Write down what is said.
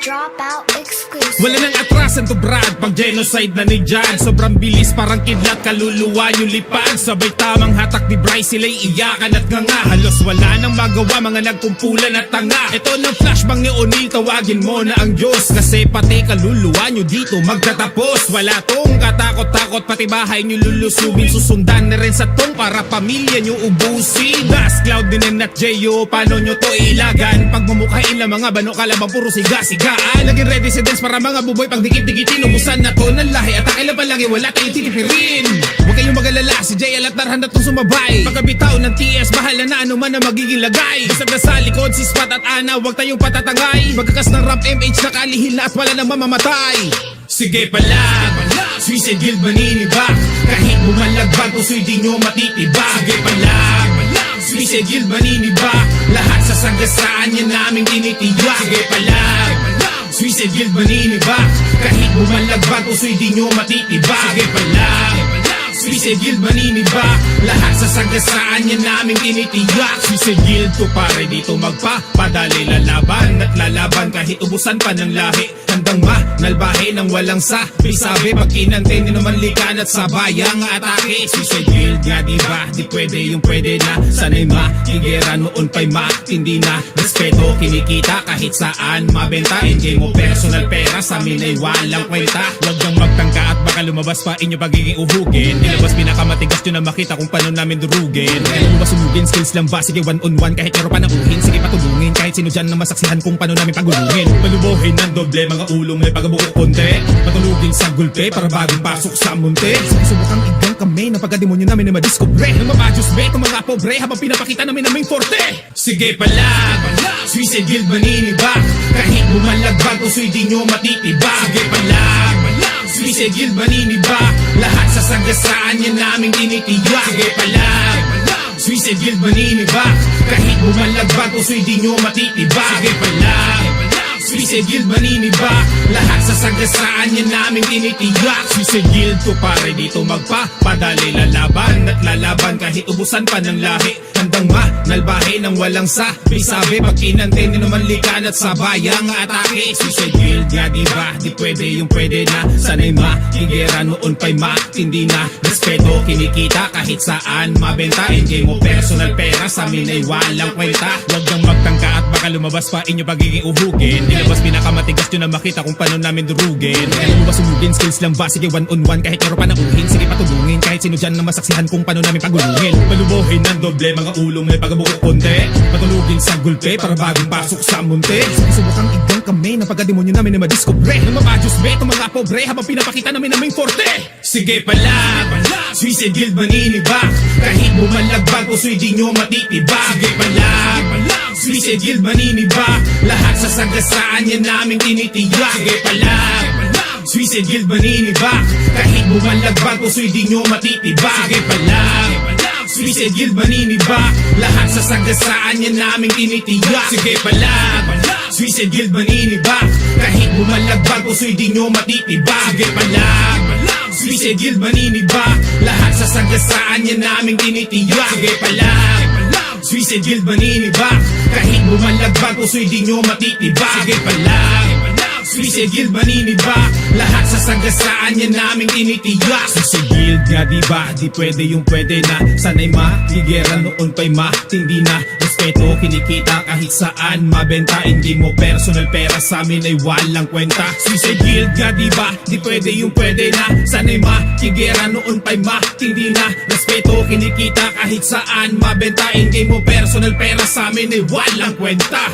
Dropout exclusive. Wala nang atrasan to Brad, pag genocide na ni Jan. Sobrang bilis parang kidlat, kaluluwa yung lipad. Sabay tamang hatak ni Bryce, sila'y iyakan at nganga. Halos wala nang magawa, mga nagkumpulan at tanga. Ito ng flashbang ni O'Neal, tawagin mo na ang Diyos. Kasi pati kaluluwa nyo dito magtatapos. Wala tong katakot-takot, pati bahay nyo lulusubin. Susundan na rin sa tong para pamilya nyo ubusin. Das Cloud din at J.O., paano nyo to ilagan? Pagmumukhain lang mga bano, kalabang puro siga-sigaan. Laging ready si Dance para mga buboy, pag dikit-dikitin ubusan na to ng lahi. At akala pa lagi wala tayong titipirin. Huwag kayong magalala, si JL at Darhan na itong sumabay. Pagkabitaw ng TS, bahala na ano man na magiging lagay. Basta na sa likod, si Spot at Ana, huwag tayong patatangay. Pagkakas ng rap MH, nakalihil na at wala nang mamamatay. Sige palag, Suicide Guild maninibak. Kahit bumalagbag, puso'y di nyo matitibag. Sige palag, Suicide Guild maninibak. Lahat sa sagasaan yan naming tinitiyak. Sige palag, Suicide Guild maninibak. Kahit bumalagbag, puso'y di nyo matitibag. Sige palag, Suicide Guild maninibak. Lahat sa sagasaan yan naming tinitiyak. Suicide Guild to pare dito magpapadali. Lalaban at lalaban kahit ubusan pa ng lahi. Handang manalbahe ng walang sabi. Sabi pag kinantay ni naman likan at sabayang atake. Suicide Guild nga diba, di pwede yung pwede na. Sana'y makigera noon pa'y matindi na. Respeto kinikita kahit saan mabenta. NJ mo personal pera, sa amin ay walang kwenta. Huwag kang magtangka at baka lumabas pa inyo pagiging uhugin. Ilabas pinakamatigas nyo na makita kung paano namin durugin. Kaya lumabas sunugin, skills lang ba? Sige one on one kahit meron pa na uhin. Sige patulungin kahit sino dyan na masaksihan kung paano namin pagulungin. Palubuhin ng doble, mga ulong may pagabukok konti. Patulugin sa gulpe para bagong pasok sa munti. Sige subukang igang kami ng pagkademonyo namin na madiscobre. Nang mabadyos be, itong mga pobre habang pinapakita namin aming forte. Sige palag, Suicide Guild maninibak. Kahit bumalagbag, puso'y di nyo matitibag. Sige palag, Suicide Guild maninibak. Lahat sa sagasaan yan naming tinitiyak. Sige palag, Suicide Guild maninibak. Kahit bumalagbag, puso'y di nyo matitibag. Sige palag, Suicide Guild maninibak. Lahat sa sagasaan yan naming tinitiyak. Suicide Guild to pare dito magpapadali. Lalaban at lalaban kahit ubusan pa ng lahi. Handang manalbahe ng walang sabi. Sabi pag kinantay ni naman likan at sabayang atake. Suicide Guild nga diba, di pwede yung pwede na. Sana'y makigera noon pa'y matindi na. Respeto kinikita kahit saan mabenta. NJ mo personal pera, sa amin ay walang kwenta. Huwag kang magtangka at baka lumabas pa inyo pagiging uhugin. Ilabas pinakamatigas nyo na makita kung paano namin durugin. Kaya lumabas sunugin, skills lang ba? Sige one on one kahit meron pa na uhin. Sige patulungin kahit sino dyan na masaksihan kung paano namin pagulungin. Palubuhin ng doble, mga ulong may pagabukok konti. Patulugin sa gulpe para bagong pasok sa munti. Sige subukang igang kami ng pagkademonyo namin na madiscobre. Nang mabadyos be, itong mga pobre habang pinapakita namin aming forte. Sige palag, Suicide Guild maninibak. Kahit bumalagbag, puso'y di nyo matitibag. Sige palag, Suicide Guild maninibak. Lahat sa sagasaan yan naming tinitiyak. Sige palag, Suicide Guild maninibak. Kahit bumalagbag, puso'y di nyo matitibag. Sige palag, Suicide Guild maninibak. Lahat sa sagasaan yan naming tinitiyak. Sige palag, Suicide Guild maninibak. Kahit bumalagbag, puso'y di nyo matitibag. Sige palag, Suicide Guild maninibak. Lahat sa sagasaan yan naming tinitiyak. Sige palag, Suicide Guild maninibak. Kahit bumalagbag, puso'y di nyo matitibag. Sige palag, Suicide Guild maninibak. Lahat sa sagasaan yan naming tinitiyak. Suicide Guild nga diba, di pwede yung pwede na. Sana'y makigera noon pa'y matindi na. Respeto kinikita kahit saan mabenta. Hindi mo personal pera, sa amin ay walang kwenta. Suicide Guild nga diba, di pwede yung pwede na. Sana'y makigera noon pa'y matindi na. Respeto kinikita kahit saan mabenta. Hindi mo personal pera, sa amin ay walang kwenta.